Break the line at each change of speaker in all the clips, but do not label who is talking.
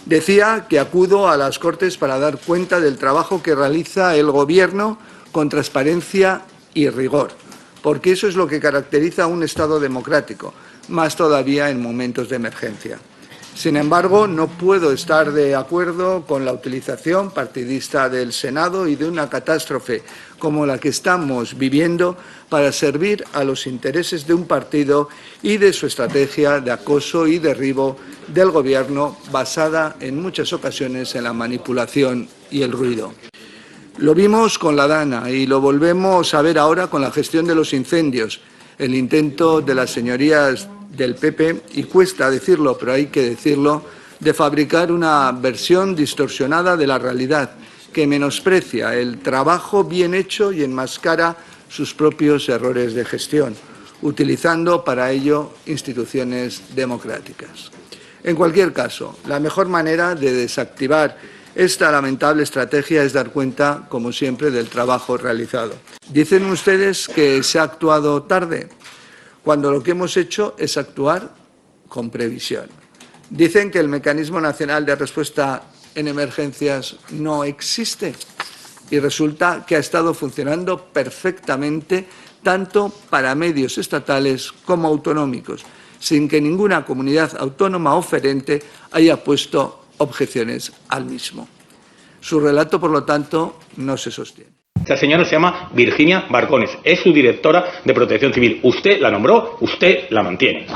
Decía que acudo a las Cortes para dar cuenta del trabajo que realiza el Gobierno con transparencia y rigor, porque eso es lo que caracteriza a un Estado democrático, más todavía en momentos de emergencia. Sin embargo, no puedo estar de acuerdo con la utilización partidista del Senado y de una catástrofe como la que estamos viviendo para servir a los intereses de un partido y de su estrategia de acoso y derribo del Gobierno basada en muchas ocasiones en la manipulación y el ruido. Lo vimos con la Dana y lo volvemos a ver ahora con la gestión de los incendios, el intento de las señorías del PP, y cuesta decirlo, pero hay que decirlo, de fabricar una versión distorsionada de la realidad que menosprecia el trabajo bien hecho y enmascara sus propios errores de gestión, utilizando para ello instituciones democráticas. En cualquier caso, la mejor manera de desactivar esta lamentable estrategia es dar cuenta, como siempre, del trabajo realizado. Dicen ustedes que se ha actuado tarde, cuando lo que hemos hecho es actuar con previsión. Dicen que el Mecanismo Nacional de Respuesta en Emergencias no existe y resulta que ha estado funcionando perfectamente tanto para medios estatales como autonómicos, sin que ninguna comunidad autónoma oferente haya puesto objeciones al mismo. Su relato, por lo tanto, no se sostiene.
Esta señora se llama Virginia Barcones, es su directora de Protección Civil. Usted la nombró, usted la mantiene.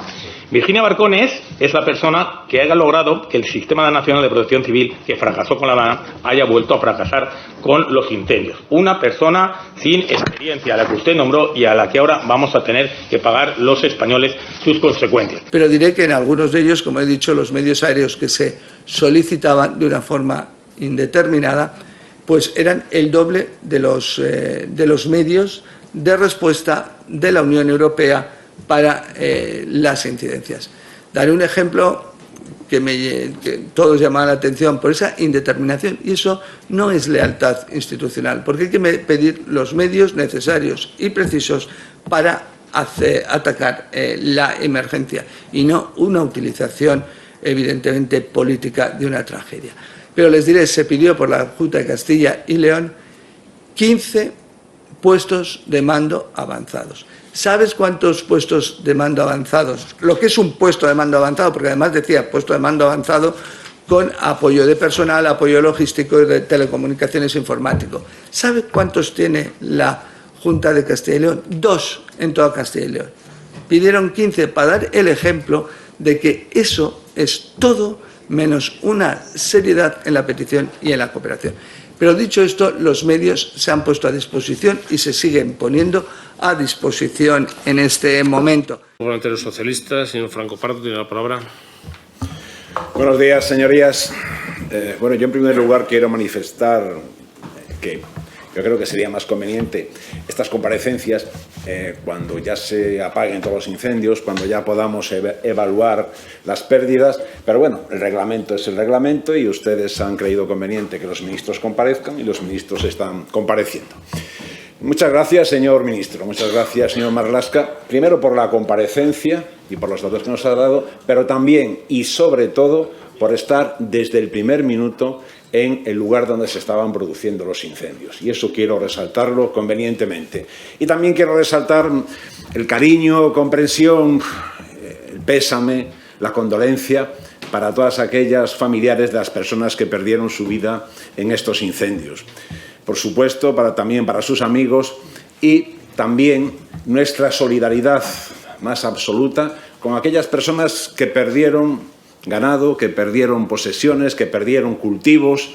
Virginia Barcones es la persona que haya logrado que el Sistema Nacional de Protección Civil, que fracasó con la Dana, haya vuelto a fracasar con los incendios. Una persona sin experiencia, a la que usted nombró y a la que ahora vamos a tener que pagar los españoles sus consecuencias.
Pero diré que en algunos de ellos, como he dicho, los medios aéreos que se solicitaban de una forma indeterminada, pues eran el doble de los medios de respuesta de la Unión Europea para las incidencias. Daré un ejemplo que todos llaman la atención por esa indeterminación, y eso no es lealtad institucional, porque hay que pedir los medios necesarios y precisos para atacar la emergencia y no una utilización evidentemente política de una tragedia. Pero les diré, se pidió por la Junta de Castilla y León 15 puestos de mando avanzados. ¿Sabes cuántos puestos de mando avanzados? Lo que es un puesto de mando avanzado, porque además decía puesto de mando avanzado con apoyo de personal, apoyo logístico y de telecomunicaciones informático. ¿Sabe cuántos tiene la Junta de Castilla y León? 2 en toda Castilla y León. Pidieron 15 para dar el ejemplo de que eso es todo menos una seriedad en la petición y en la cooperación. Pero dicho esto, los medios se han puesto a disposición y se siguen poniendo a disposición en este momento.
Ante los socialistas, señor Franco Pardo, tiene la palabra.
Buenos días, señorías. Bueno, yo en primer lugar quiero manifestar que yo creo que sería más conveniente estas comparecencias cuando ya se apaguen todos los incendios, cuando ya podamos evaluar las pérdidas. Pero bueno, el reglamento es el reglamento y ustedes han creído conveniente que los ministros comparezcan y los ministros están compareciendo. Muchas gracias, señor ministro. Muchas gracias, señor Marlaska. Primero por la comparecencia y por los datos que nos ha dado, pero también y sobre todo por estar desde el primer minuto en el lugar donde se estaban produciendo los incendios. Y eso quiero resaltarlo convenientemente. Y también quiero resaltar el cariño, comprensión, el pésame, la condolencia para todas aquellas familiares de las personas que perdieron su vida en estos incendios. Por supuesto, también para sus amigos y también nuestra solidaridad más absoluta con aquellas personas que perdieron ganado, que perdieron posesiones, que perdieron cultivos.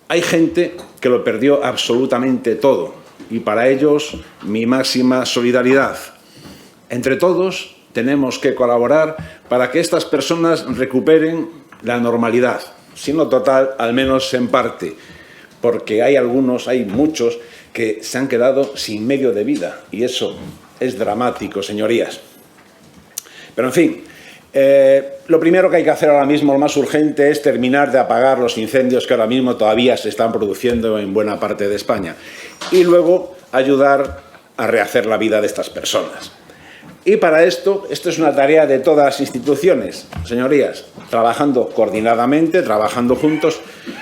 Hay gente que lo perdió absolutamente todo y para ellos mi máxima solidaridad. Entre todos tenemos que colaborar para que estas personas recuperen la normalidad, si no total, al menos en parte, porque hay muchos que se han quedado sin medio de vida y eso es dramático, señorías. Pero en fin, lo primero que hay que hacer ahora mismo, lo más urgente, es terminar de apagar los incendios que ahora mismo todavía se están produciendo en buena parte de España y luego ayudar a rehacer la vida de estas personas. Y para esto es una tarea de todas las instituciones, señorías, trabajando coordinadamente, trabajando juntos,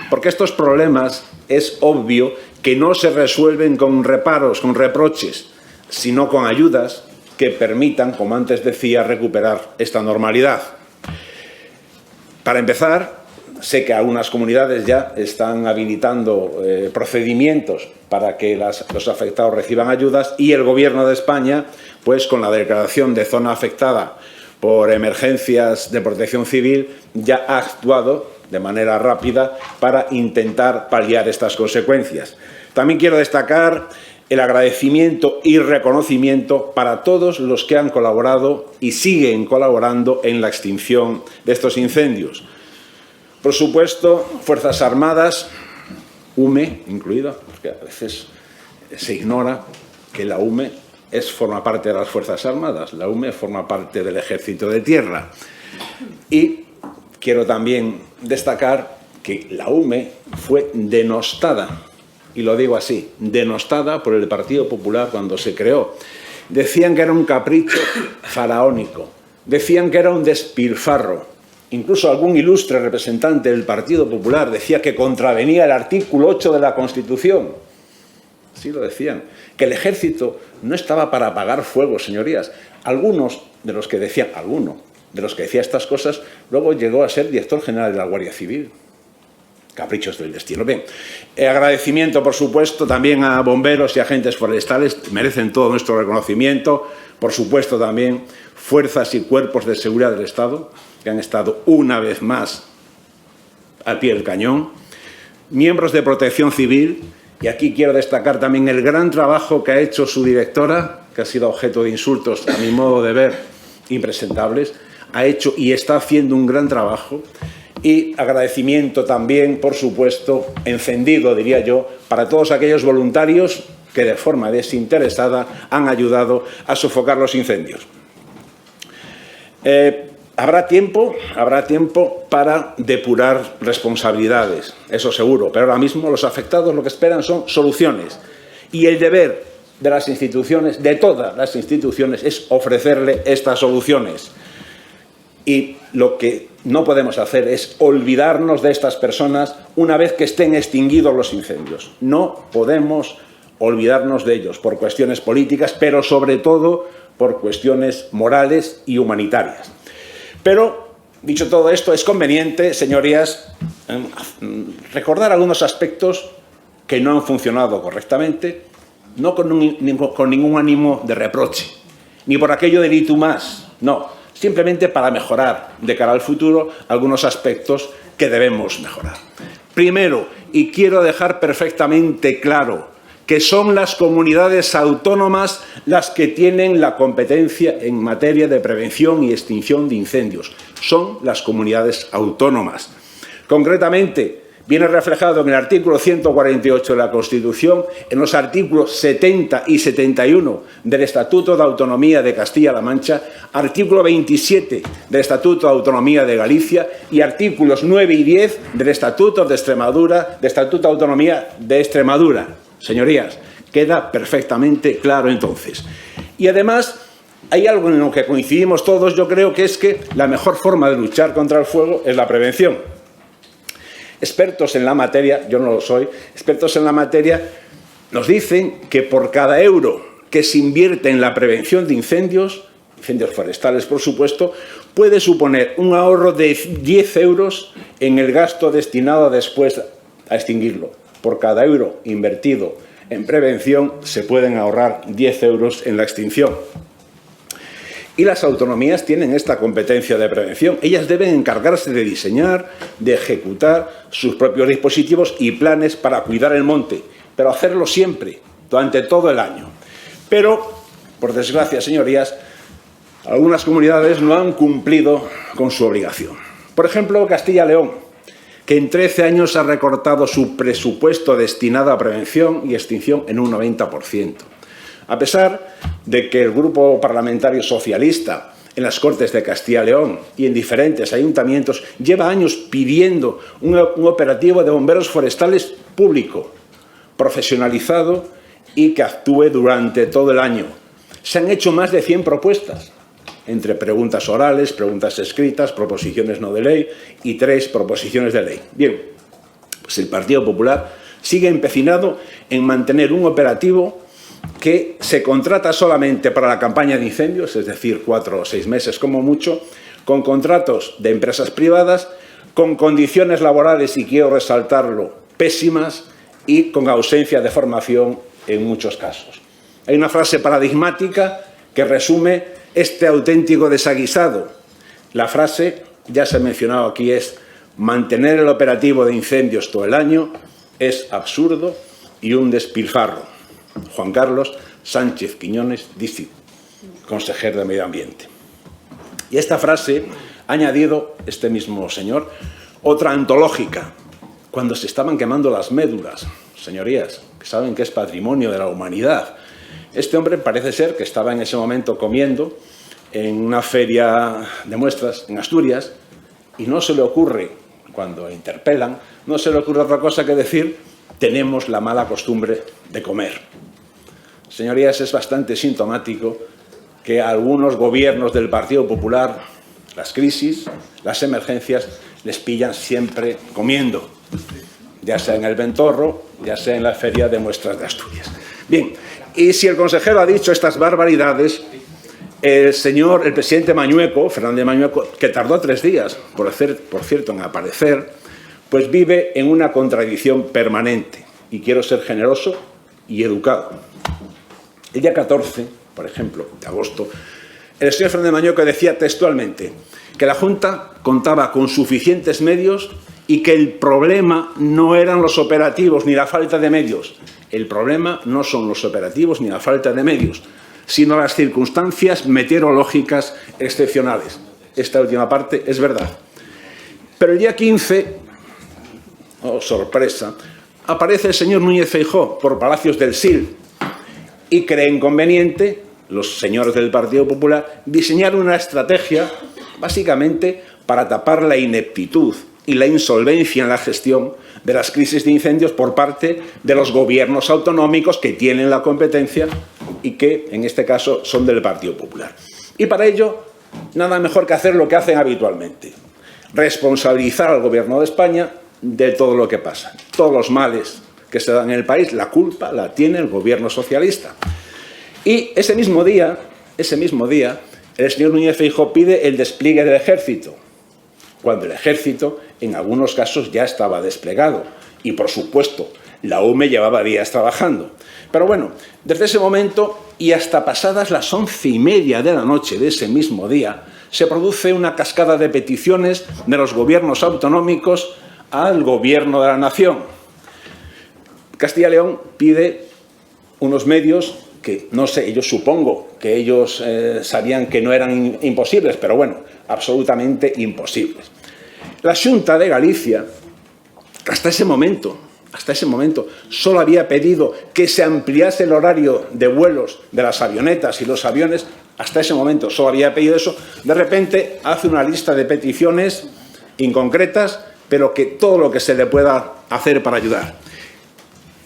porque estos problemas es obvio que no se resuelven con reparos, con reproches, sino con ayudas que permitan, como antes decía, recuperar esta normalidad. Para empezar, sé que algunas comunidades ya están habilitando procedimientos para que los afectados reciban ayudas y el Gobierno de España, pues con la declaración de zona afectada por emergencias de protección civil, ya ha actuado de manera rápida para intentar paliar estas consecuencias. También quiero destacar el agradecimiento y reconocimiento para todos los que han colaborado y siguen colaborando en la extinción de estos incendios. Por supuesto, Fuerzas Armadas, UME incluida, porque a veces se ignora que la UME forma parte de las Fuerzas Armadas, la UME forma parte del Ejército de Tierra. Y quiero también destacar que la UME fue denostada, y lo digo así, denostada por el Partido Popular cuando se creó. Decían que era un capricho faraónico, decían que era un despilfarro. Incluso algún ilustre representante del Partido Popular decía que contravenía el artículo 8 de la Constitución. Así lo decían. Que el ejército no estaba para apagar fuego, señorías. Algunos de los que decía estas cosas, luego llegó a ser director general de la Guardia Civil. Caprichos del destino. Bien, agradecimiento, por supuesto, también a bomberos y agentes forestales, merecen todo nuestro reconocimiento. Por supuesto, también fuerzas y cuerpos de seguridad del Estado, que han estado una vez más al pie del cañón. Miembros de Protección Civil, y aquí quiero destacar también el gran trabajo que ha hecho su directora, que ha sido objeto de insultos, a mi modo de ver, impresentables. Ha hecho y está haciendo un gran trabajo. Y agradecimiento también, por supuesto, encendido, diría yo, para todos aquellos voluntarios que de forma desinteresada han ayudado a sofocar los incendios. Habrá tiempo para depurar responsabilidades, eso seguro, pero ahora mismo los afectados lo que esperan son soluciones. Y el deber de las instituciones, de todas las instituciones, es ofrecerle estas soluciones. Y lo que no podemos hacer es olvidarnos de estas personas una vez que estén extinguidos los incendios. No podemos olvidarnos de ellos por cuestiones políticas, pero sobre todo por cuestiones morales y humanitarias. Pero, dicho todo esto, es conveniente, señorías, recordar algunos aspectos que no han funcionado correctamente, no con ningún ánimo de reproche, ni por aquello del y tú más, no. Simplemente para mejorar de cara al futuro algunos aspectos que debemos mejorar. Primero, y quiero dejar perfectamente claro, que son las comunidades autónomas las que tienen la competencia en materia de prevención y extinción de incendios. Son las comunidades autónomas. Concretamente, viene reflejado en el artículo 148 de la Constitución, en los artículos 70 y 71 del Estatuto de Autonomía de Castilla-La Mancha, artículo 27 del Estatuto de Autonomía de Galicia y artículos 9 y 10 del Estatuto de Extremadura, del Estatuto de Autonomía de Extremadura. Señorías, queda perfectamente claro entonces. Y además, hay algo en lo que coincidimos todos, yo creo que es que la mejor forma de luchar contra el fuego es la prevención. Expertos en la materia, yo no lo soy, expertos en la materia nos dicen que por cada euro que se invierte en la prevención de incendios forestales por supuesto, puede suponer un ahorro de 10 euros en el gasto destinado después a extinguirlo. Por cada euro invertido en prevención se pueden ahorrar 10 euros en la extinción. Y las autonomías tienen esta competencia de prevención. Ellas deben encargarse de diseñar, de ejecutar sus propios dispositivos y planes para cuidar el monte, pero hacerlo siempre, durante todo el año. Pero, por desgracia, señorías, algunas comunidades no han cumplido con su obligación. Por ejemplo, Castilla y León, que en 13 años ha recortado su presupuesto destinado a prevención y extinción en un 90%. A pesar de que el Grupo Parlamentario Socialista en las Cortes de Castilla y León y en diferentes ayuntamientos lleva años pidiendo un operativo de bomberos forestales público, profesionalizado y que actúe durante todo el año. Se han hecho más de 100 propuestas, entre preguntas orales, preguntas escritas, proposiciones no de ley y 3 proposiciones de ley. Bien, pues el Partido Popular sigue empecinado en mantener un operativo que se contrata solamente para la campaña de incendios, es decir, 4 o 6 meses como mucho, con contratos de empresas privadas, con condiciones laborales, y quiero resaltarlo, pésimas, y con ausencia de formación en muchos casos. Hay una frase paradigmática que resume este auténtico desaguisado. La frase, ya se ha mencionado aquí, es: mantener el operativo de incendios todo el año es absurdo y un despilfarro. Juan Carlos Sánchez Quiñones, DICIT, consejero de Medio Ambiente. Y esta frase ha añadido este mismo señor otra antológica, cuando se estaban quemando las médulas. Señorías, que saben que es patrimonio de la humanidad. Este hombre parece ser que estaba en ese momento comiendo en una feria de muestras en Asturias y no se le ocurre, cuando interpelan, no se le ocurre otra cosa que decir: tenemos la mala costumbre de comer. Señorías, es bastante sintomático que a algunos gobiernos del Partido Popular las crisis, las emergencias, les pillan siempre comiendo, ya sea en el Ventorro, ya sea en la feria de muestras de Asturias. Bien, y si el consejero ha dicho estas barbaridades, el presidente Mañueco, Fernández Mañueco, que tardó 3 días, por cierto, en aparecer, pues vive en una contradicción permanente. Y quiero ser generoso y educado. El día 14, por ejemplo, de agosto, el señor Fernández Mañueco decía textualmente que la Junta contaba con suficientes medios y que el problema no eran los operativos ni la falta de medios. El problema no son los operativos ni la falta de medios, sino las circunstancias meteorológicas excepcionales. Esta última parte es verdad. Pero el día 15, oh sorpresa, aparece el señor Núñez Feijóo por Palacios del Sil y creen conveniente, los señores del Partido Popular, diseñar una estrategia básicamente para tapar la ineptitud y la insolvencia en la gestión de las crisis de incendios por parte de los gobiernos autonómicos que tienen la competencia y que, en este caso, son del Partido Popular. Y para ello, nada mejor que hacer lo que hacen habitualmente: responsabilizar al Gobierno de España de todo lo que pasa. Todos los males que se dan en el país, la culpa la tiene el Gobierno socialista. Y ese mismo día, el señor Núñez Feijóo pide el despliegue del ejército, cuando el ejército, en algunos casos, ya estaba desplegado. Y, por supuesto, la UME llevaba días trabajando. Pero bueno, desde ese momento y hasta pasadas las 11:30 de la noche de ese mismo día, se produce una cascada de peticiones de los gobiernos autonómicos al Gobierno de la Nación. Castilla y León pide unos medios que, no sé, yo supongo que ellos sabían que no eran imposibles, pero bueno, absolutamente imposibles. La Xunta de Galicia, hasta ese momento, solo había pedido que se ampliase el horario de vuelos de las avionetas y los aviones. Hasta ese momento solo había pedido eso. De repente hace una lista de peticiones inconcretas, pero que todo lo que se le pueda hacer para ayudar.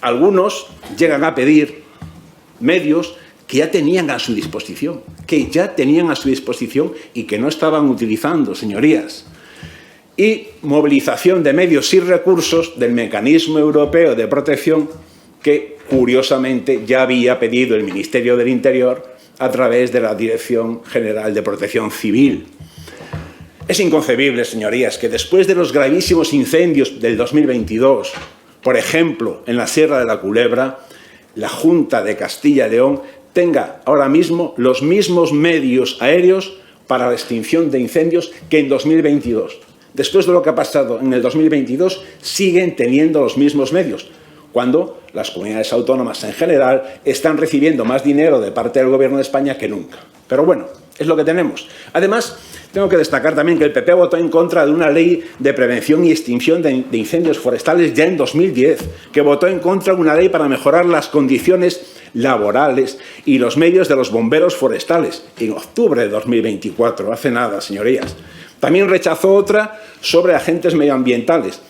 Algunos llegan a pedir medios que ya tenían a su disposición, y que no estaban utilizando, señorías. Y movilización de medios y recursos del Mecanismo Europeo de Protección que, curiosamente, ya había pedido el Ministerio del Interior a través de la Dirección General de Protección Civil. Es inconcebible, señorías, que después de los gravísimos incendios del 2022, por ejemplo, en la Sierra de la Culebra, la Junta de Castilla y León tenga ahora mismo los mismos medios aéreos para la extinción de incendios que en 2022. Después de lo que ha pasado en el 2022, siguen teniendo los mismos medios, cuando las comunidades autónomas en general están recibiendo más dinero de parte del Gobierno de España que nunca. Pero bueno, es lo que tenemos. Además, tengo que destacar también que el PP votó en contra de una ley de prevención y extinción de incendios forestales ya en 2010, que votó en contra de una ley para mejorar las condiciones laborales y los medios de los bomberos forestales en octubre de 2024, hace nada, señorías. También rechazó otra sobre agentes medioambientales.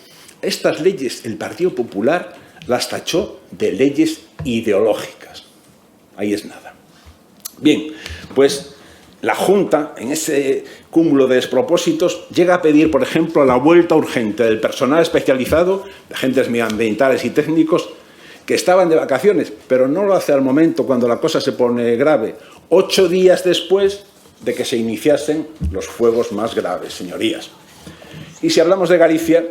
Estas leyes el Partido Popular las tachó de leyes ideológicas. Ahí es nada. Bien, pues la Junta, en ese cúmulo de despropósitos, llega a pedir, por ejemplo, la vuelta urgente del personal especializado, de agentes medioambientales y técnicos, que estaban de vacaciones, pero no lo hace al momento cuando la cosa se pone grave, 8 días después de que se iniciasen los fuegos más graves, señorías. Y si hablamos de Galicia,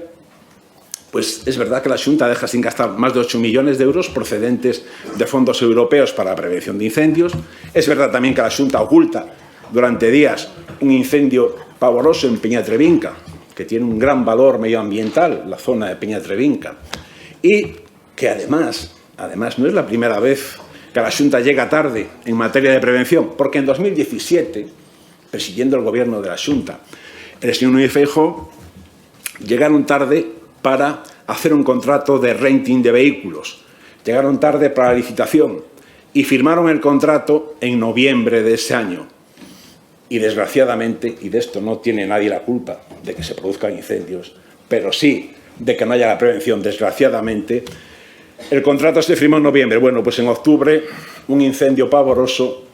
pues es verdad que la Xunta deja sin gastar más de 8 millones de euros procedentes de fondos europeos para la prevención de incendios. Es verdad también que la Xunta oculta durante días un incendio pavoroso en Peñatrevinca, que tiene un gran valor medioambiental, la zona de Peñatrevinca. Y que además no es la primera vez que la Xunta llega tarde en materia de prevención, porque en 2017, presidiendo el gobierno de la Xunta, el señor Núñez Feijóo llegaron tarde para hacer un contrato de renting de vehículos. Llegaron tarde para la licitación y firmaron el contrato en noviembre de ese año. Y desgraciadamente, y de esto no tiene nadie la culpa de que se produzcan incendios, pero sí de que no haya la prevención, desgraciadamente, el contrato se firmó en noviembre. Bueno, pues en octubre un incendio pavoroso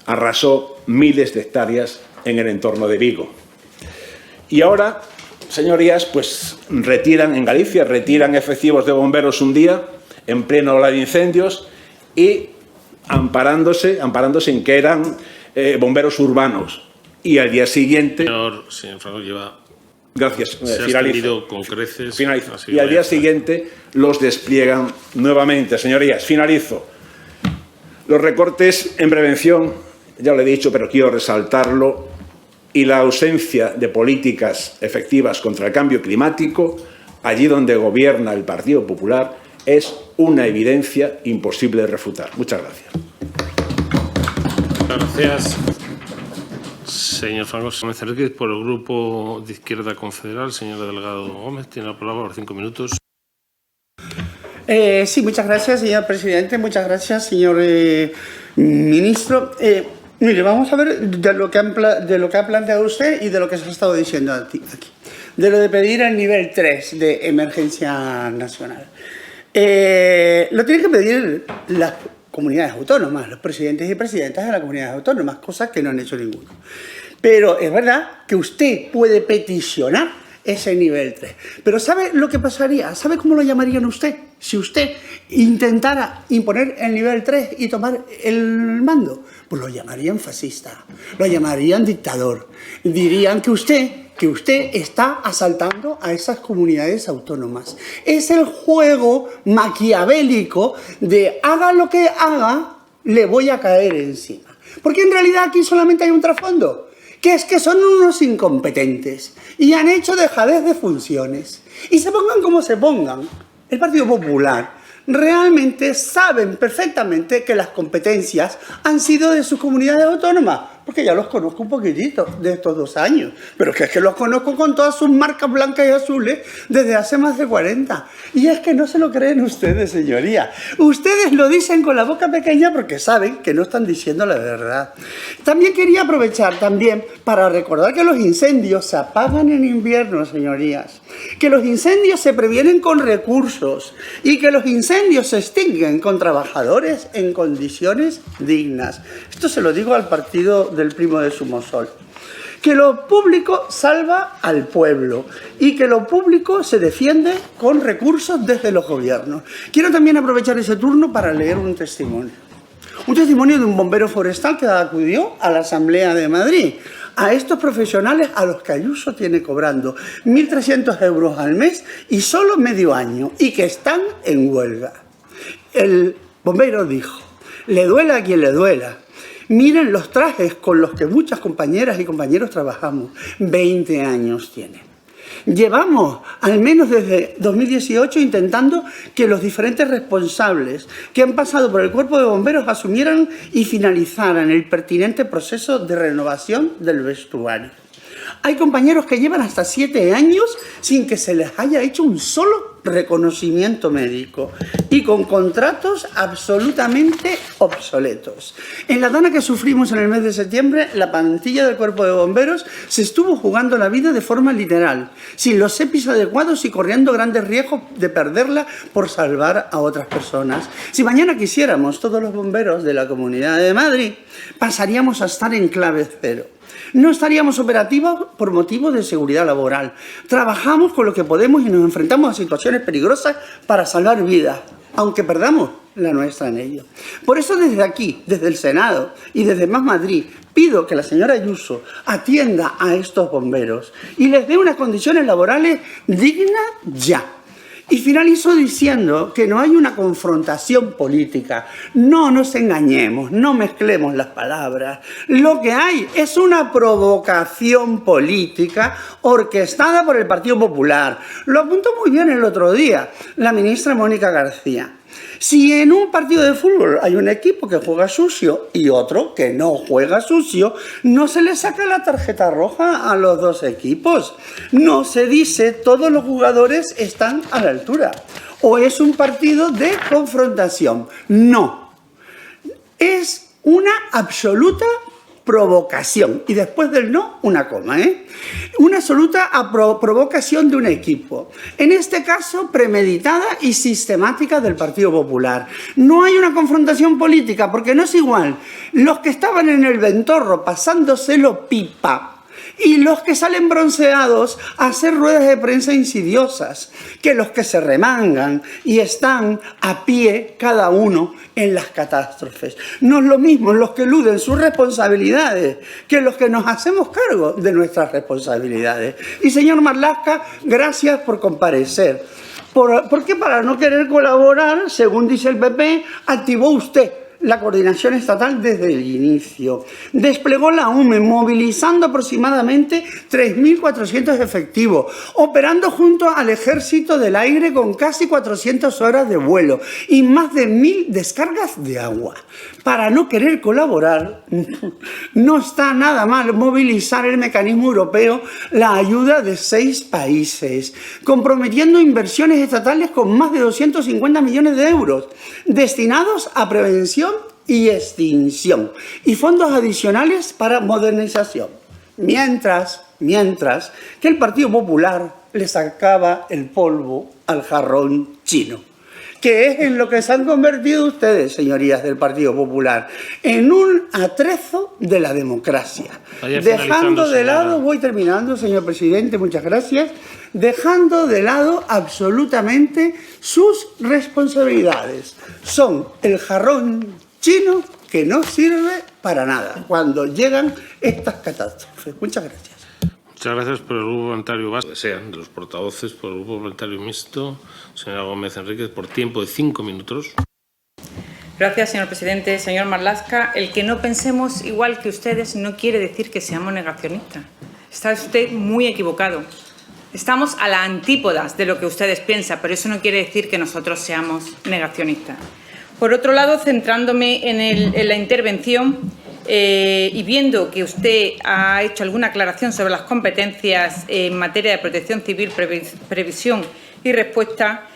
arrasó miles de hectáreas en el entorno de Vigo. Y ahora, señorías, pues retiran en Galicia, retiran efectivos de bomberos un día, en plena ola de incendios, y amparándose en que eran bomberos urbanos. Y al día siguiente...
Señor Franco, lleva...
Gracias,
se
finalizo.
con creces.
Finalizo. Y al día siguiente los despliegan nuevamente. Señorías, finalizo. Los recortes en prevención, ya lo he dicho, pero quiero resaltarlo, y la ausencia de políticas efectivas contra el cambio climático, allí donde gobierna el Partido Popular, es una evidencia imposible de refutar. Muchas gracias.
Gracias. Señor Franco Gómez Enríquez, por el Grupo de Izquierda Confederal, señora Delgado Gómez, tiene la palabra por 5 minutos.
Sí, muchas gracias, señor presidente. Muchas gracias, señor ministro. Mire, vamos a ver de lo que ha planteado usted y de lo que se ha estado diciendo aquí. De lo de pedir el nivel 3 de emergencia nacional. Lo tienen que pedir las comunidades autónomas, los presidentes y presidentas de las comunidades autónomas, cosas que no han hecho ninguno. Pero es verdad que usted puede peticionar ese nivel 3. Pero ¿sabe lo que pasaría? ¿Sabe cómo lo llamarían usted? Si usted intentara imponer el nivel 3 y tomar el mando, pues lo llamarían fascista, lo llamarían dictador. Dirían que usted está asaltando a esas comunidades autónomas. Es el juego maquiavélico de haga lo que haga, le voy a caer encima. Porque en realidad aquí solamente hay un trasfondo, que es que son unos incompetentes y han hecho dejadez de funciones. Y se pongan como se pongan, el Partido Popular realmente saben perfectamente que las competencias han sido de sus comunidades autónomas, porque ya los conozco un poquitito de estos 2 años, pero es que los conozco con todas sus marcas blancas y azules desde hace más de 40. Y es que no se lo creen ustedes, señoría. Ustedes lo dicen con la boca pequeña porque saben que no están diciendo la verdad. También quería aprovechar para recordar que los incendios se apagan en invierno, señorías, que los incendios se previenen con recursos y que los incendios se extinguen con trabajadores en condiciones dignas. Esto se lo digo al partido del primo de Somosol. Que lo público salva al pueblo y que lo público se defiende con recursos desde los gobiernos. Quiero también aprovechar ese turno para leer un testimonio. Un testimonio de un bombero forestal que acudió a la Asamblea de Madrid. A estos profesionales a los que Ayuso tiene cobrando 1.300 euros al mes y solo medio año, y que están en huelga. El bombero dijo: le duela a quien le duela. Miren los trajes con los que muchas compañeras y compañeros trabajamos. 20 años tienen. Llevamos, al menos desde 2018, intentando que los diferentes responsables que han pasado por el cuerpo de bomberos asumieran y finalizaran el pertinente proceso de renovación del vestuario. Hay compañeros que llevan hasta 7 años sin que se les haya hecho un solo reconocimiento médico y con contratos absolutamente obsoletos. En la dana que sufrimos en el mes de septiembre, la plantilla del Cuerpo de Bomberos se estuvo jugando la vida de forma literal, sin los EPIs adecuados y corriendo grandes riesgos de perderla por salvar a otras personas. Si mañana quisiéramos, todos los bomberos de la Comunidad de Madrid pasaríamos a estar en clave cero. No estaríamos operativos por motivos de seguridad laboral. Trabajamos con lo que podemos y nos enfrentamos a situaciones peligrosas para salvar vidas, aunque perdamos la nuestra en ello. Por eso desde aquí, desde el Senado y desde Más Madrid, pido que la señora Ayuso atienda a estos bomberos y les dé unas condiciones laborales dignas ya. Y finalizo diciendo que no hay una confrontación política. No nos engañemos, no mezclemos las palabras. Lo que hay es una provocación política orquestada por el Partido Popular. Lo apuntó muy bien el otro día la ministra Mónica García. Si en un partido de fútbol hay un equipo que juega sucio y otro que no juega sucio, no se le saca la tarjeta roja a los dos equipos. No se dice todos los jugadores están a la altura. O es un partido de confrontación. No. Es una absoluta provocación. Y después del no, una coma, Una absoluta provocación de un equipo. En este caso, premeditada y sistemática del Partido Popular. No hay una confrontación política, porque no es igual los que estaban en el Ventorro pasándoselo pipa y los que salen bronceados a hacer ruedas de prensa insidiosas, que los que se remangan y están a pie cada uno en las catástrofes. No es lo mismo los que eluden sus responsabilidades que los que nos hacemos cargo de nuestras responsabilidades. Y señor Marlaska, gracias por comparecer. Porque para no querer colaborar, según dice el PP, activó usted la coordinación estatal desde el inicio. Desplegó la UME, movilizando aproximadamente 3.400 efectivos, operando junto al Ejército del Aire con casi 400 horas de vuelo y más de 1.000 descargas de agua. Para no querer colaborar, no está nada mal movilizar el mecanismo europeo, la ayuda de 6 países, comprometiendo inversiones estatales con más de 250 millones de euros, destinados a prevención y extinción, y fondos adicionales para modernización. Mientras que el Partido Popular le sacaba el polvo al jarrón chino, que es en lo que se han convertido ustedes, señorías del Partido Popular, en un atrezo de la democracia. Dejando de lado, voy terminando, señor presidente, muchas gracias, dejando de lado absolutamente sus responsabilidades. Son el jarrón chino que no sirve para nada cuando llegan estas catástrofes. Muchas gracias.
Muchas gracias por el Grupo Parlamentario Vasco. Sean de los portavoces por el Grupo Parlamentario Mixto, señora Gómez Enríquez, por tiempo de 5 minutos.
Gracias, señor presidente. Señor Marlaska, el que no pensemos igual que ustedes no quiere decir que seamos negacionistas. Está usted muy equivocado. Estamos a las antípodas de lo que ustedes piensan, pero eso no quiere decir que nosotros seamos negacionistas. Por otro lado, centrándome en la intervención y viendo que usted ha hecho alguna aclaración sobre las competencias en materia de protección civil, previsión y respuesta,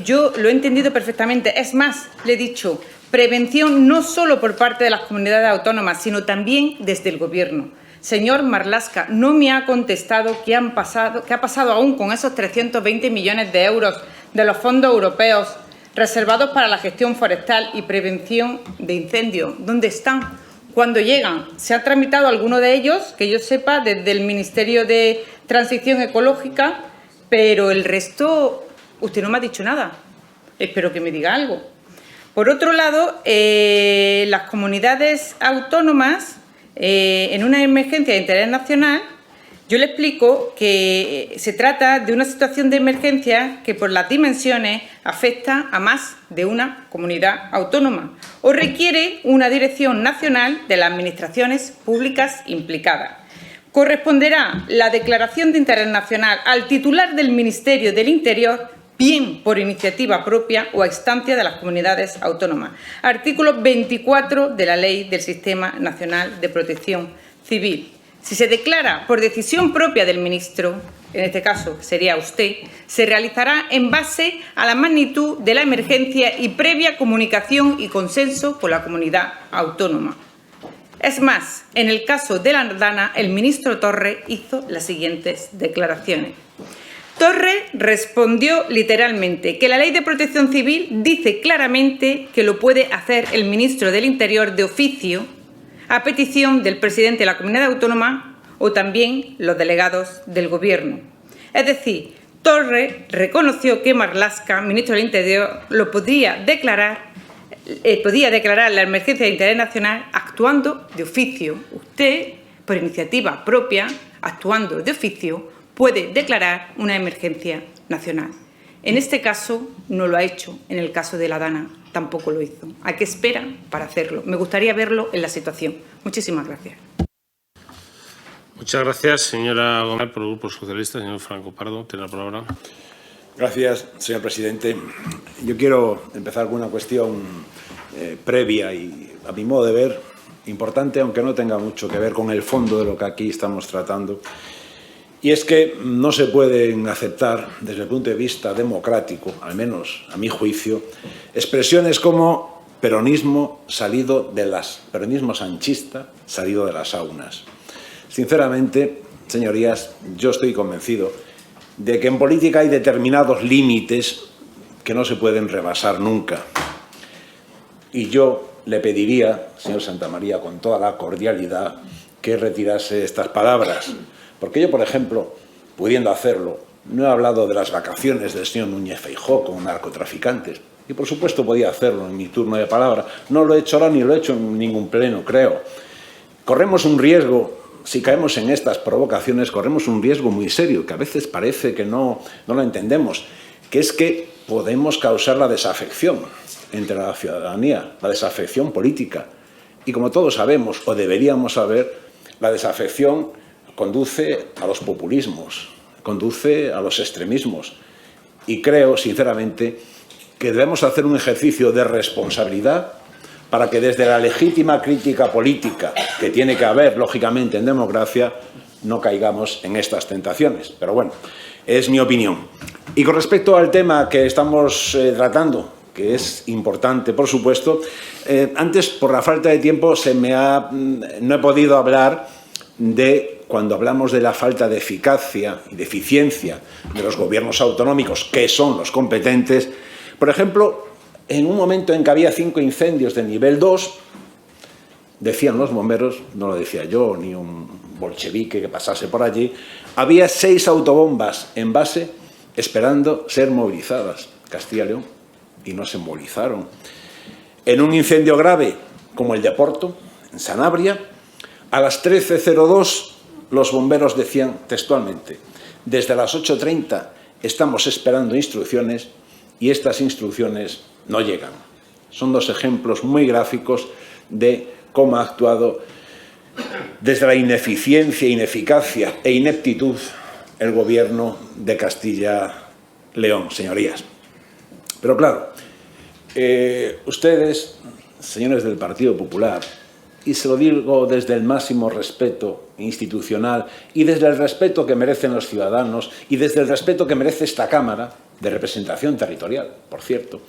yo lo he entendido perfectamente. Es más, le he dicho, prevención no solo por parte de las comunidades autónomas, sino también desde el Gobierno. Señor Marlaska, no me ha contestado qué ha pasado aún con esos 320 millones de euros de los fondos europeos reservados para la gestión forestal y prevención de incendios. ¿Dónde están? ¿Cuándo llegan? ¿Se ha tramitado alguno de ellos, que yo sepa, desde el Ministerio de Transición Ecológica? Pero el resto, usted no me ha dicho nada. Espero que me diga algo. Por otro lado, las comunidades autónomas, en una emergencia de interés nacional, yo le explico que se trata de una situación de emergencia que por las dimensiones afecta a más de una comunidad autónoma o requiere una dirección nacional de las administraciones públicas implicadas. Corresponderá la declaración de interés nacional al titular del Ministerio del Interior, bien por iniciativa propia o a instancia de las comunidades autónomas. Artículo 24 de la Ley del Sistema Nacional de Protección Civil. Si se declara por decisión propia del ministro, en este caso sería usted, se realizará en base a la magnitud de la emergencia y previa comunicación y consenso con la comunidad autónoma. Es más, en el caso de la Dana, el ministro Torre hizo las siguientes declaraciones. Torre respondió literalmente que la Ley de Protección Civil dice claramente que lo puede hacer el ministro del Interior de oficio a petición del presidente de la comunidad autónoma o también los delegados del Gobierno. Es decir, Torre reconoció que Marlaska, ministro del Interior, podía declarar la emergencia de interés nacional actuando de oficio. Usted, por iniciativa propia, actuando de oficio, puede declarar una emergencia nacional. En este caso no lo ha hecho, en el caso de la Dana tampoco lo hizo. ¿A qué espera para hacerlo? Me gustaría verlo en la situación. Muchísimas gracias.
Muchas gracias, señora Gómez, por el Grupo Socialista. Señor Franco Pardo, tiene la palabra.
Gracias, señor presidente. Yo quiero empezar con una cuestión previa y, a mi modo de ver, importante, aunque no tenga mucho que ver con el fondo de lo que aquí estamos tratando. Y es que no se pueden aceptar, desde el punto de vista democrático, al menos a mi juicio, expresiones como peronismo sanchista salido de las saunas. Sinceramente, señorías, yo estoy convencido de que en política hay determinados límites que no se pueden rebasar nunca. Y yo le pediría, señor Santamaría, con toda la cordialidad, que retirase estas palabras. Porque yo, por ejemplo, pudiendo hacerlo, no he hablado de las vacaciones del señor Núñez Feijóo con narcotraficantes. Y, por supuesto, podía hacerlo en mi turno de palabra. No lo he hecho ahora ni lo he hecho en ningún pleno, creo. Corremos un riesgo, si caemos en estas provocaciones, corremos un riesgo muy serio, que a veces parece que no lo entendemos, que es que podemos causar la desafección entre la ciudadanía, la desafección política. Y como todos sabemos, o deberíamos saber, la desafección conduce a los populismos, conduce a los extremismos. Y creo, sinceramente, que debemos hacer un ejercicio de responsabilidad para que desde la legítima crítica política que tiene que haber, lógicamente, en democracia, no caigamos en estas tentaciones. Pero bueno, es mi opinión. Y con respecto al tema que estamos tratando, que es importante, por supuesto, antes, por la falta de tiempo, no he podido hablar de cuando hablamos de la falta de eficacia y de eficiencia de los gobiernos autonómicos, que son los competentes. Por ejemplo, en un momento en que había 5 incendios de nivel 2, decían los bomberos, no lo decía yo, ni un bolchevique que pasase por allí, había 6 autobombas en base esperando ser movilizadas, Castilla y León, y no se movilizaron. En un incendio grave como el de Porto, en Sanabria, a las 13:02 los bomberos decían textualmente: desde las 8:30 estamos esperando instrucciones y estas instrucciones no llegan. Son 2 ejemplos muy gráficos de cómo ha actuado desde la ineficiencia, ineficacia e ineptitud el gobierno de Castilla-León, señorías. Pero claro, ustedes, señores del Partido Popular, y se lo digo desde el máximo respeto institucional y desde el respeto que merecen los ciudadanos y desde el respeto que merece esta Cámara de representación territorial, por cierto,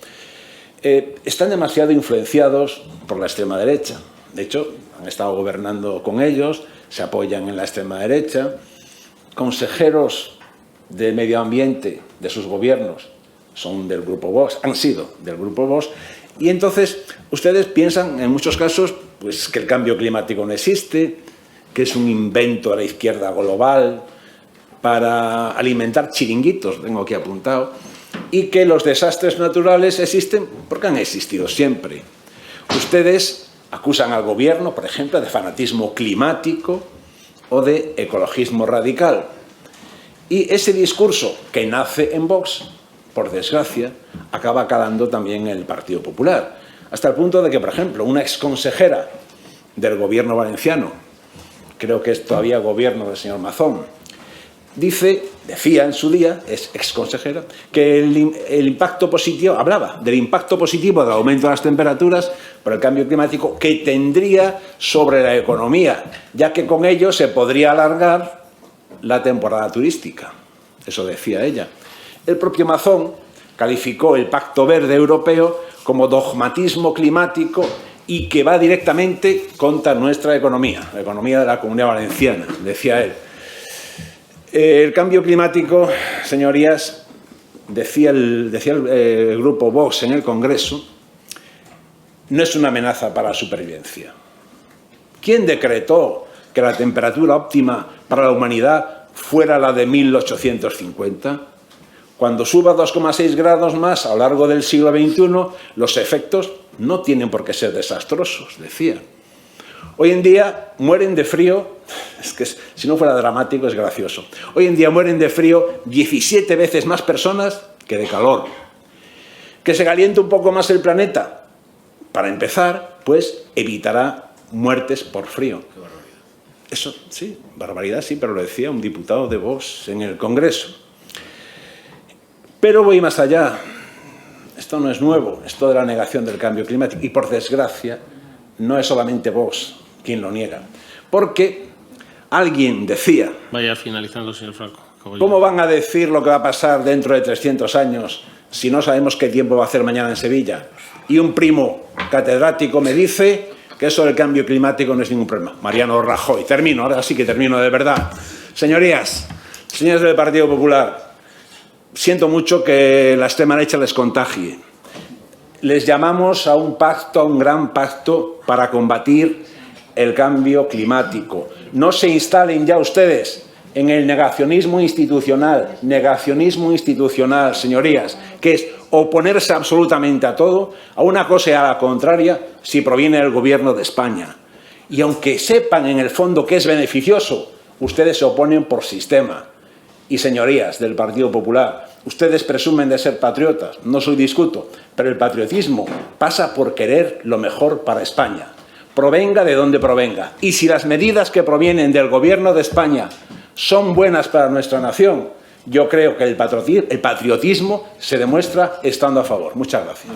están demasiado influenciados por la extrema derecha. De hecho, han estado gobernando con ellos, se apoyan en la extrema derecha. Consejeros de medio ambiente de sus gobiernos son del Grupo Vox, han sido del Grupo Vox, y entonces ustedes piensan en muchos casos pues, que el cambio climático no existe, que es un invento de la izquierda global para alimentar chiringuitos, tengo aquí apuntado, y que los desastres naturales existen porque han existido siempre. Ustedes acusan al gobierno, por ejemplo, de fanatismo climático o de ecologismo radical. Y ese discurso que nace en Vox, por desgracia, acaba calando también en el Partido Popular. Hasta el punto de que, por ejemplo, una exconsejera del gobierno valenciano, creo que es todavía gobierno del señor Mazón, decía en su día, es exconsejera, que el impacto positivo, hablaba del impacto positivo del aumento de las temperaturas por el cambio climático que tendría sobre la economía, ya que con ello se podría alargar la temporada turística. Eso decía ella. El propio Mazón calificó el Pacto Verde Europeo como dogmatismo climático y que va directamente contra nuestra economía, la economía de la Comunidad Valenciana, decía él. El cambio climático, señorías, decía el grupo Vox en el Congreso, no es una amenaza para la supervivencia. ¿Quién decretó que la temperatura óptima para la humanidad fuera la de 1850? Cuando suba 2,6 grados más a lo largo del siglo XXI, los efectos no tienen por qué ser desastrosos, decía. Hoy en día mueren de frío, es que si no fuera dramático es gracioso, hoy en día mueren de frío 17 veces más personas que de calor. ¿Que se caliente un poco más el planeta? Para empezar, pues evitará muertes por frío. Qué barbaridad. Eso, sí, barbaridad sí, pero lo decía un diputado de Vox en el Congreso. Pero voy más allá. Esto no es nuevo, esto de la negación del cambio climático. Y por desgracia, no es solamente Vox quien lo niega. Porque alguien decía...
Vaya finalizando, señor Franco.
¿Cómo van a decir lo que va a pasar dentro de 300 años si no sabemos qué tiempo va a hacer mañana en Sevilla? Y un primo catedrático me dice que eso del cambio climático no es ningún problema. Mariano Rajoy. Termino, ahora sí que termino de verdad. Señorías, señores del Partido Popular, siento mucho que la extrema derecha les contagie. Les llamamos a un pacto, a un gran pacto para combatir el cambio climático. No se instalen ya ustedes en el negacionismo institucional, señorías, que es oponerse absolutamente a todo, a una cosa y a la contraria, si proviene del Gobierno de España. Y aunque sepan en el fondo que es beneficioso, ustedes se oponen por sistema. Y señorías del Partido Popular, ustedes presumen de ser patriotas, no soy discuto, pero el patriotismo pasa por querer lo mejor para España, provenga de donde provenga. Y si las medidas que provienen del Gobierno de España son buenas para nuestra nación, yo creo que el patriotismo se demuestra estando a favor. Muchas gracias.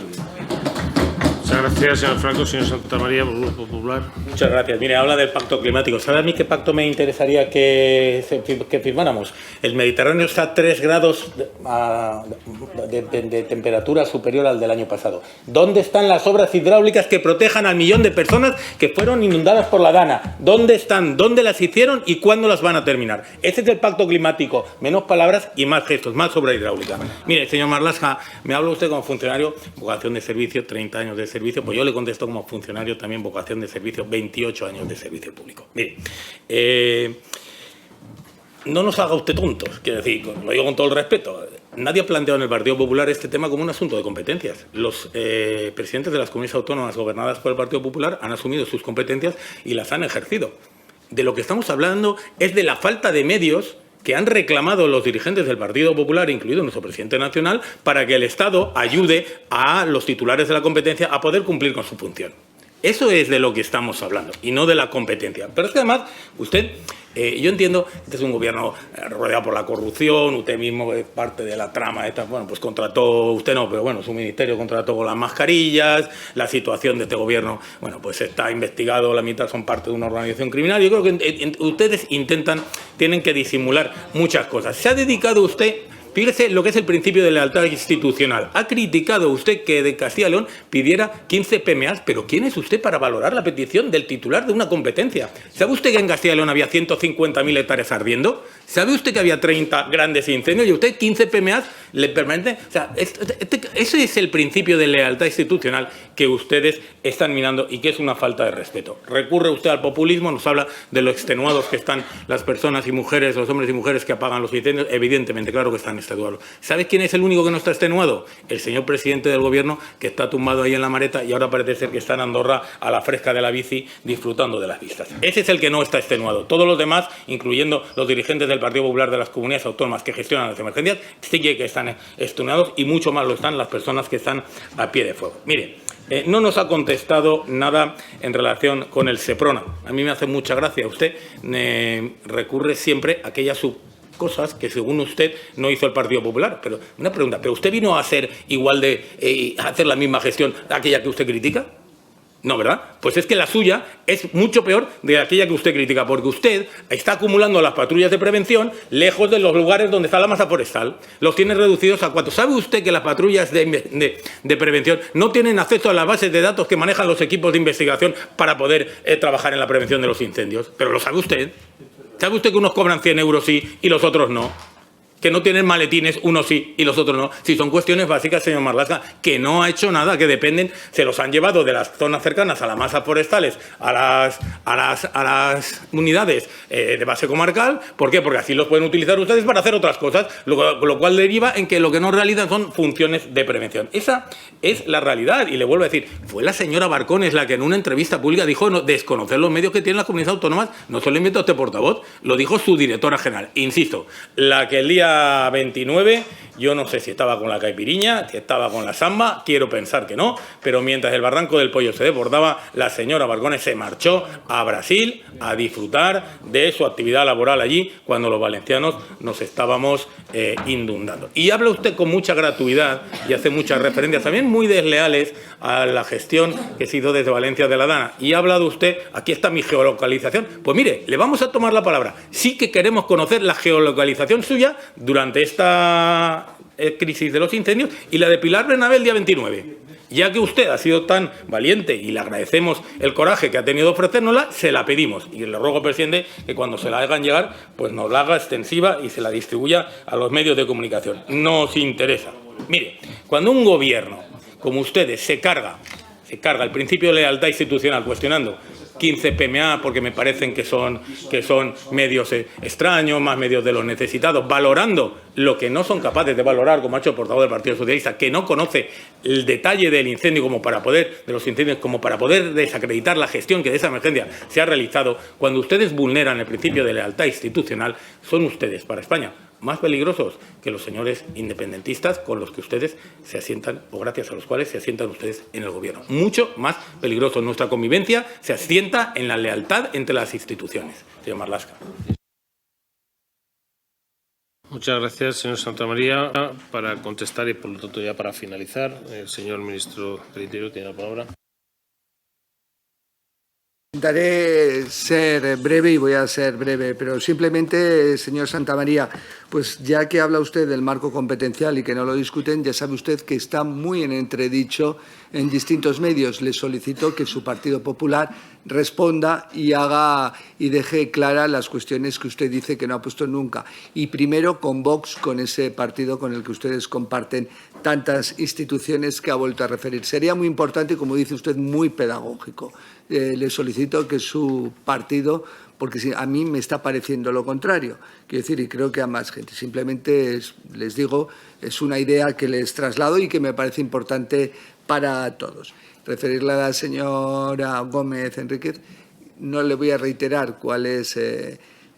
Muchas gracias, señor Franco. Señor Santamaría, por el Grupo Popular.
Muchas gracias. Mire, habla del pacto climático. ¿Sabe a mí qué pacto me interesaría que firmáramos? El Mediterráneo está a 3 grados de temperatura superior al del año pasado. ¿Dónde están las obras hidráulicas que protejan al millón de personas que fueron inundadas por la Dana? ¿Dónde están? ¿Dónde las hicieron? ¿Y cuándo las van a terminar? Ese es el pacto climático. Menos palabras y más gestos, más obra hidráulica. Mire, señor Marlaska, me habla usted como funcionario, vocación de servicio, 30 años de servicio. Pues yo le contesto como funcionario también, vocación de servicio, 28 años de servicio público. Mire, no nos haga usted tontos, quiero decir, lo digo con todo el respeto. Nadie ha planteado en el Partido Popular este tema como un asunto de competencias. Los presidentes de las comunidades autónomas gobernadas por el Partido Popular han asumido sus competencias y las han ejercido. De lo que estamos hablando es de la falta de medios que han reclamado los dirigentes del Partido Popular, incluido nuestro presidente nacional, para que el Estado ayude a los titulares de la competencia a poder cumplir con su función. Eso es de lo que estamos hablando, y no de la competencia. Pero es que además, usted, yo entiendo, este es un gobierno rodeado por la corrupción, usted mismo es parte de la trama esta, bueno, pues contrató, usted no, pero bueno, su ministerio contrató con las mascarillas, la situación de este gobierno, bueno, pues está investigado, la mitad son parte de una organización criminal. Yo creo que ustedes tienen que disimular muchas cosas. Se ha dedicado usted... Fíjese lo que es el principio de lealtad institucional. Ha criticado usted que de Castilla y León pidiera 15 PMAs, pero ¿quién es usted para valorar la petición del titular de una competencia? ¿Sabe usted que en Castilla y León había 150.000 hectáreas ardiendo? ¿Sabe usted que había 30 grandes incendios y usted 15 PMAs le permiten? O sea, ese es el principio de lealtad institucional que ustedes están minando y que es una falta de respeto. Recurre usted al populismo, nos habla de lo extenuados que están las personas y mujeres, los hombres y mujeres que apagan los incendios. Evidentemente, claro que están extenuados. ¿Sabes quién es el único que no está extenuado? El señor presidente del gobierno, que está tumbado ahí en la mareta y ahora parece ser que está en Andorra a la fresca de la bici disfrutando de las vistas. Ese es el que no está extenuado. Todos los demás, incluyendo los dirigentes del Partido Popular de las comunidades autónomas que gestionan las emergencias, sí que están extenuados y mucho más lo están las personas que están a pie de fuego. Mire, no nos ha contestado nada en relación con el Seprona. A mí me hace mucha gracia. Usted recurre siempre a aquellas cosas que según usted no hizo el Partido Popular. Pero una pregunta, ¿pero usted vino a hacer igual de hacer la misma gestión aquella que usted critica? No, ¿verdad? Pues es que la suya es mucho peor de aquella que usted critica, porque usted está acumulando las patrullas de prevención lejos de los lugares donde está la masa forestal. Los tiene reducidos a 4. ¿Sabe usted que las patrullas de prevención no tienen acceso a las bases de datos que manejan los equipos de investigación para poder trabajar en la prevención de los incendios? Pero lo sabe usted. ¿Sabe usted que unos cobran 100 euros sí y los otros no? Que no tienen maletines, unos sí y los otros no. Si son cuestiones básicas, señor Marlaska, que no ha hecho nada, que dependen, se los han llevado de las zonas cercanas a las masas forestales, a las unidades de base comarcal. ¿Por qué? Porque así los pueden utilizar ustedes para hacer otras cosas, lo cual deriva en que lo que no realizan son funciones de prevención. Esa es la realidad. Y le vuelvo a decir, fue la señora Barcones la que en una entrevista pública dijo desconocer los medios que tienen las comunidades autónomas. No se lo inventó este portavoz, lo dijo su directora general. Insisto, la que el día 29, yo no sé si estaba con la caipiriña, si estaba con la samba, quiero pensar que no, pero mientras el Barranco del Pollo se desbordaba, la señora Barcones se marchó a Brasil a disfrutar de su actividad laboral allí, cuando los valencianos nos estábamos inundando. Y habla usted con mucha gratuidad y hace muchas referencias también muy desleales a la gestión que se hizo desde Valencia de la Dana. Y ha hablado usted, aquí está mi geolocalización. Pues mire, le vamos a tomar la palabra. Sí que queremos conocer la geolocalización suya durante esta crisis de los incendios y la de Pilar Bernabé el día 29. Ya que usted ha sido tan valiente y le agradecemos el coraje que ha tenido de ofrecérnosla, se la pedimos. Y le ruego, presidente, que cuando se la hagan llegar, pues nos la haga extensiva y se la distribuya a los medios de comunicación. Nos interesa. Mire, cuando un gobierno como ustedes se carga el principio de lealtad institucional cuestionando 15 PMA porque me parecen que son medios extraños, más medios de los necesitados, valorando lo que no son capaces de valorar, como ha hecho el portavoz del Partido Socialista, que no conoce el detalle del incendio de los incendios como para poder desacreditar la gestión que de esa emergencia se ha realizado. Cuando ustedes vulneran el principio de lealtad institucional, son ustedes para España más peligrosos que los señores independentistas con los que ustedes se asientan, o gracias a los cuales se asientan ustedes en el gobierno. Mucho más peligroso. Nuestra convivencia se asienta en la lealtad entre las instituciones. Señor Marlaska.
Muchas gracias, señor Santamaría. Para contestar y, por lo tanto, ya para finalizar, el señor ministro del Interior tiene la palabra.
Intentaré ser breve y voy a ser breve, pero simplemente, señor Santamaría, pues ya que habla usted del marco competencial y que no lo discuten, ya sabe usted que está muy en entredicho en distintos medios. Le solicito que su Partido Popular responda y haga y deje claras las cuestiones que usted dice que no ha puesto nunca. Y primero con Vox, con ese partido con el que ustedes comparten tantas instituciones que ha vuelto a referir. Sería muy importante, como dice usted, muy pedagógico. Le solicito que su partido, porque a mí me está pareciendo lo contrario, quiero decir, y creo que a más gente. Simplemente les digo, es una idea que les traslado y que me parece importante para todos. Referirle a la señora Gómez Enríquez, no le voy a reiterar cuál es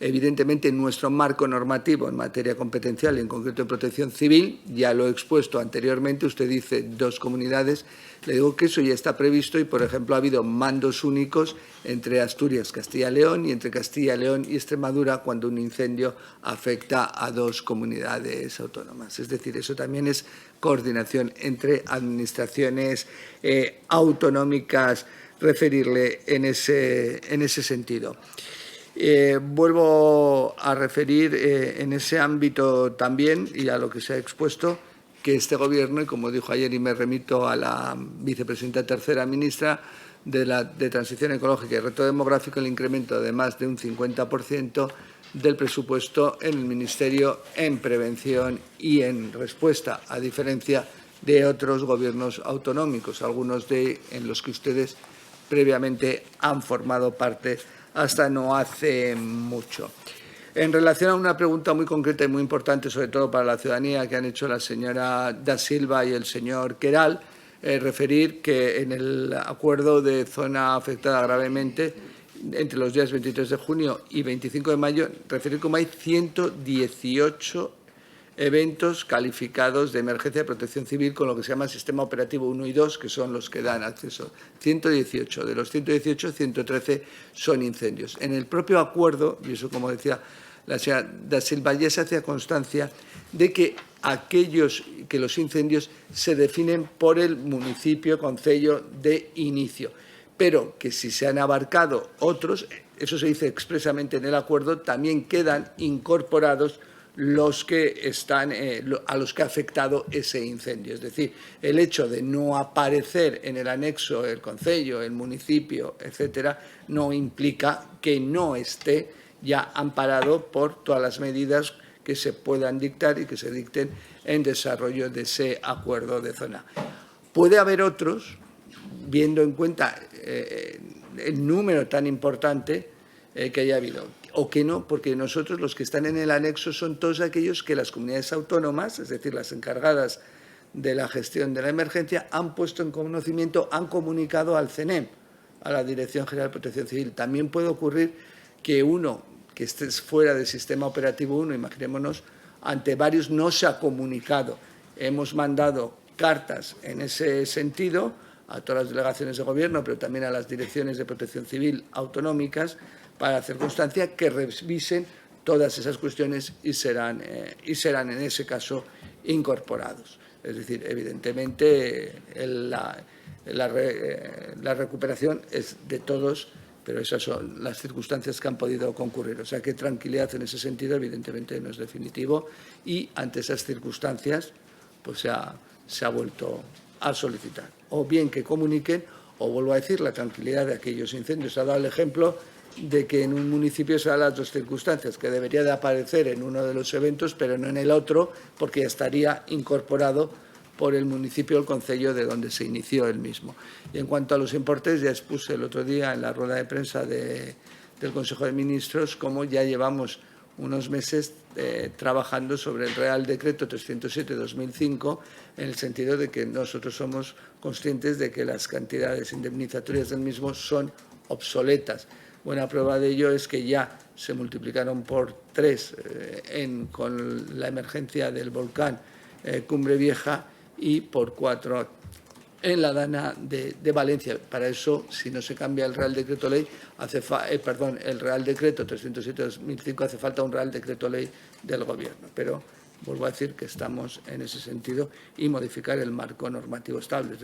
evidentemente nuestro marco normativo en materia competencial y en concreto de protección civil. Ya lo he expuesto anteriormente. Usted dice 2 comunidades. Le digo que eso ya está previsto y, por ejemplo, ha habido mandos únicos entre Asturias, Castilla y León y entre Castilla y León y Extremadura cuando un incendio afecta a 2 comunidades autónomas. Es decir, eso también es coordinación entre administraciones autonómicas, referirle en ese sentido. Vuelvo a referir en ese ámbito también y a lo que se ha expuesto que este Gobierno, y como dijo ayer y me remito a la vicepresidenta tercera ministra de Transición Ecológica y Reto Demográfico, el incremento de más de un 50% del presupuesto en el Ministerio en prevención y en respuesta, a diferencia de otros gobiernos autonómicos, algunos en los que ustedes previamente han formado parte hasta no hace mucho. En relación a una pregunta muy concreta y muy importante, sobre todo para la ciudadanía, que han hecho la señora Da Silva y el señor Queral, referir que en el acuerdo de zona afectada gravemente, entre los días 23 de junio y 25 de mayo, referir como hay 118 eventos calificados de emergencia de protección civil con lo que se llama Sistema Operativo 1 y 2, que son los que dan acceso. 118. De los 118, 113 son incendios. En el propio acuerdo, y eso como decía la señora Da Silva, ya se hacía constancia de que los incendios se definen por el municipio concello de inicio. pero que si se han abarcado otros, eso se dice expresamente en el acuerdo, también quedan incorporados los que están, a los que ha afectado ese incendio. Es decir, el hecho de no aparecer en el anexo el concello, el municipio, etcétera, no implica que no esté ya amparado por todas las medidas que se puedan dictar y que se dicten en desarrollo de ese acuerdo de zona. Puede haber otros, viendo en cuenta el número tan importante que haya habido, o que no, porque nosotros los que están en el anexo son todos aquellos que las comunidades autónomas, es decir, las encargadas de la gestión de la emergencia, han puesto en conocimiento, han comunicado al CENEM, a la Dirección General de Protección Civil. También puede ocurrir que uno que esté fuera del sistema operativo 1, imaginémonos, ante varios no se ha comunicado. Hemos mandado cartas en ese sentido a todas las delegaciones de gobierno, pero también a las direcciones de protección civil autonómicas, para hacer constancia que revisen todas esas cuestiones y serán en ese caso incorporados. Es decir, evidentemente la recuperación es de todos, pero esas son las circunstancias que han podido concurrir. O sea que tranquilidad en ese sentido evidentemente no es definitivo y ante esas circunstancias pues se ha vuelto a solicitar. O bien que comuniquen, o vuelvo a decir, la tranquilidad de aquellos incendios. Se ha dado el ejemplo de que en un municipio se dan las dos circunstancias, que debería de aparecer en uno de los eventos, pero no en el otro, porque ya estaría incorporado por el municipio o el concello de donde se inició el mismo. Y en cuanto a los importes, ya expuse el otro día en la rueda de prensa del Consejo de Ministros cómo ya llevamos unos meses trabajando sobre el Real Decreto 307/2005, en el sentido de que nosotros somos conscientes de que las cantidades indemnizatorias del mismo son obsoletas. Buena prueba de ello es que ya se multiplicaron por 3 con la emergencia del volcán Cumbre Vieja y por 4 en la Dana de Valencia. Para eso, si no se cambia el Real Decreto Ley, el Real Decreto 307/2005, hace falta un Real Decreto Ley del Gobierno. Pero vuelvo a decir que estamos en ese sentido y modificar el marco normativo estable,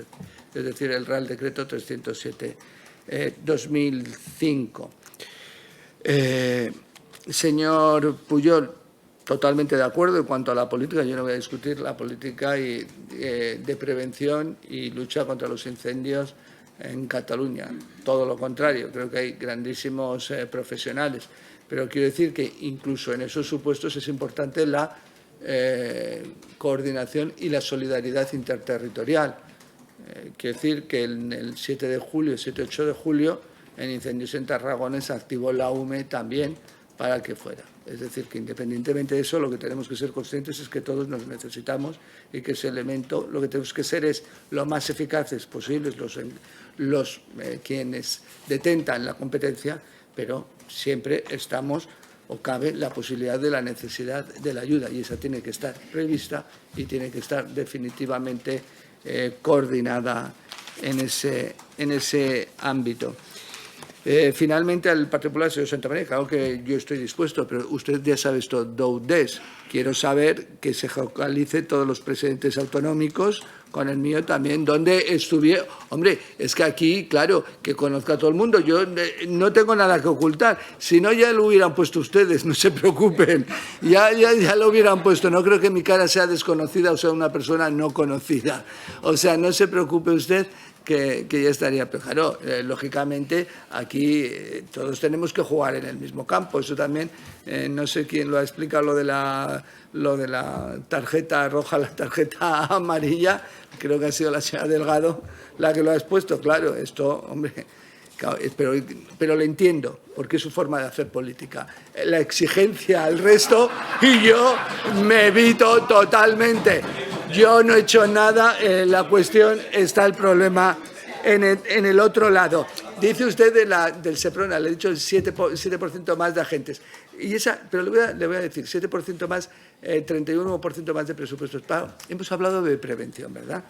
es decir, el Real Decreto 307/2005. Señor Pujol, totalmente de acuerdo en cuanto a la política. Yo no voy a discutir la política de prevención y lucha contra los incendios en Cataluña. Todo lo contrario, creo que hay grandísimos profesionales. Pero quiero decir que incluso en esos supuestos es importante la coordinación y la solidaridad interterritorial. Quiero decir que el 7 de julio, 7-8 de julio, en incendios en Tarragona se activó la UME también para que fuera. Es decir, que independientemente de eso, lo que tenemos que ser conscientes es que todos nos necesitamos y que ese elemento, lo que tenemos que ser es lo más eficaces posibles los quienes detentan la competencia, pero siempre estamos o cabe la posibilidad de la necesidad de la ayuda y esa tiene que estar prevista y tiene que estar definitivamente coordinada en ese ámbito. Finalmente, al Partido Popular, señor Santamaría, claro que yo estoy dispuesto, pero usted ya sabe esto, doudes. Quiero saber que se localice todos los presidentes autonómicos, con el mío también, donde estuvieron. Hombre, es que aquí, claro, que conozca a todo el mundo. Yo no tengo nada que ocultar. Si no, ya lo hubieran puesto ustedes, no se preocupen. Ya lo hubieran puesto. No creo que mi cara sea desconocida o sea una persona no conocida. O sea, no se preocupe usted, que ya estaría, pero claro, lógicamente aquí todos tenemos que jugar en el mismo campo. Eso también, no sé quién lo ha explicado, lo de la tarjeta roja, la tarjeta amarilla, creo que ha sido la señora Delgado la que lo ha expuesto. Claro, esto, hombre, claro, pero lo entiendo, porque es su forma de hacer política. La exigencia al resto y yo me evito totalmente. Yo no he hecho nada, la cuestión está el problema en el otro lado. Dice usted del Seprona, le he dicho el 7% más de agentes. Pero le voy a decir, 7% más, 31% más de presupuestos. Hemos hablado de prevención, ¿verdad?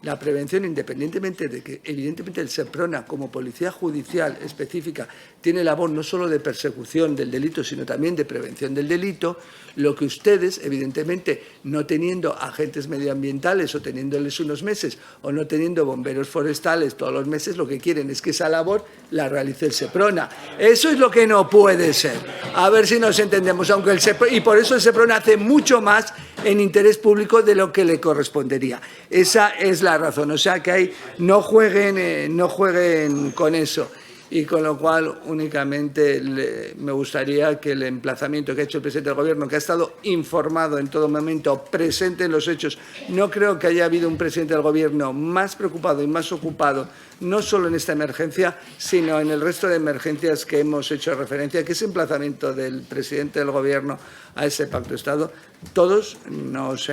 La prevención, independientemente de que, evidentemente, el SEPRONA, como policía judicial específica, tiene labor no solo de persecución del delito, sino también de prevención del delito, lo que ustedes, evidentemente, no teniendo agentes medioambientales o teniéndoles unos meses o no teniendo bomberos forestales todos los meses, lo que quieren es que esa labor la realice el SEPRONA. Eso es lo que no puede ser. A ver si nos entendemos, aunque y por eso el SEPRONA hace mucho más en interés público de lo que le correspondería. Esa es la razón. O sea que ahí no jueguen con eso. Y con lo cual únicamente me gustaría que el emplazamiento que ha hecho el presidente del Gobierno, que ha estado informado en todo momento, presente en los hechos, no creo que haya habido un presidente del Gobierno más preocupado y más ocupado, no solo en esta emergencia, sino en el resto de emergencias que hemos hecho referencia, que ese emplazamiento del presidente del Gobierno a ese Pacto de Estado, todos nos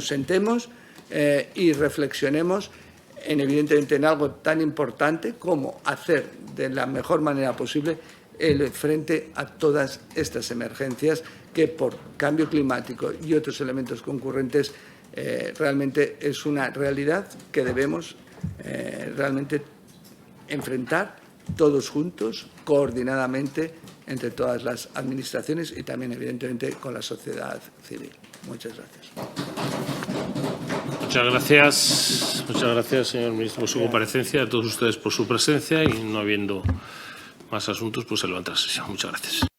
sentemos y reflexionemos evidentemente en algo tan importante como hacer de la mejor manera posible el frente a todas estas emergencias que por cambio climático y otros elementos concurrentes realmente es una realidad que debemos realmente enfrentar todos juntos, coordinadamente entre todas las administraciones y también evidentemente con la sociedad civil. Muchas gracias.
Muchas gracias, señor ministro, por su comparecencia, a todos ustedes por su presencia y no habiendo más asuntos, pues se levanta la sesión. Muchas gracias.